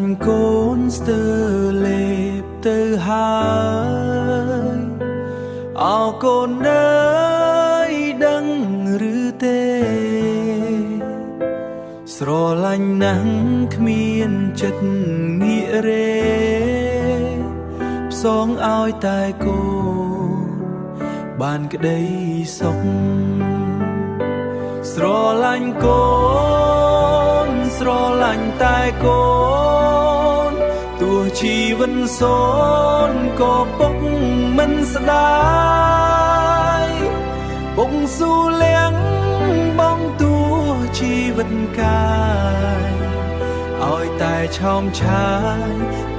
ញកូនស្ទើលេបទៅហើយអោកូនអើយដឹងឬទេស្រឡាញ់ណាស់គ្មានចិត្តងាករេផ្សងឲ្យតែកូនបានក្តីសុខស្រឡាញ់កូនស្រឡាញ់តែកូនទោះជីវិតសូនក៏ពុកមិនស្ដាយពុកស៊ូលៀងបងទោះជីវិតកាយឲ្យតែឆោមឆាយ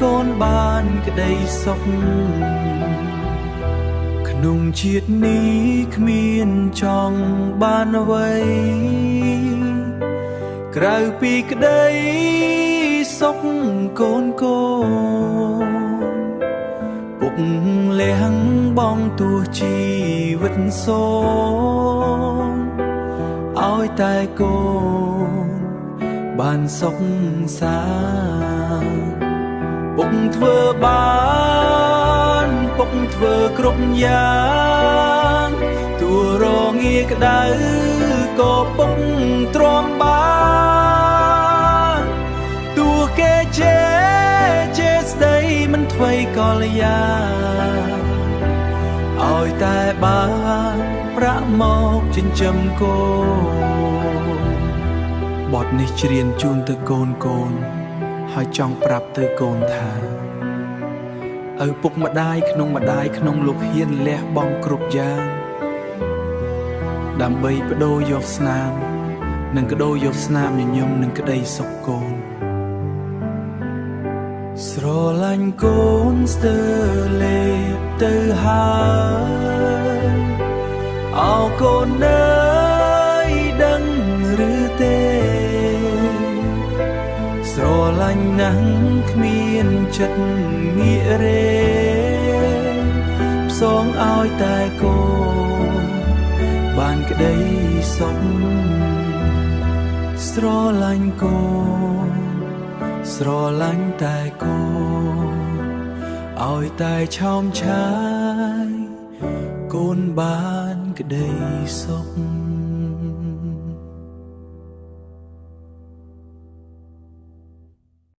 កូនបានក្តីសុខក្នុងជាតិនេះគ្មានចង់បានអ្វីក្រៅពីក្តីសុខកូនកូនពុកលះបងទោះជីវិតសូនឲ្យតែកូនបានសុខសាន្តពុកធ្វើបានពុកធ្វើគ្រប់យ៉ាងទោះរងាក្តៅក៏ពុកទ្រាំបានទោះគេជេស្ដីមិនថ្មីក៏លយ៉ាឲ្យតែបានប្រាក់មកចិញ្ចឹមកូនបទនេះច្រៀងជូនទៅកូនហើយចង់ប្រាប់ទៅកូនថាឪពុកម្ដាយក្នុងលោកហ៊ានលះបង់គ្រប់យ៉ាងដើម្បីបដូរយកស្នាមនិងបដូរយកស្នាមញញឹមនិងក្តីសុខកូនស្រឡាញ់កូនស្ទើលេបទៅហើយអោកូនអើយដឹងឬទេស្រឡាញ់ណាស់គ្មានចិត្តងាករេផ្សងឲ្យតែកូនបានក្តីសុខស្រឡាញ់កូនស្រឡាញ់តែកូនឲ្យតែឆោមឆាយកូនបានក្តីសុខ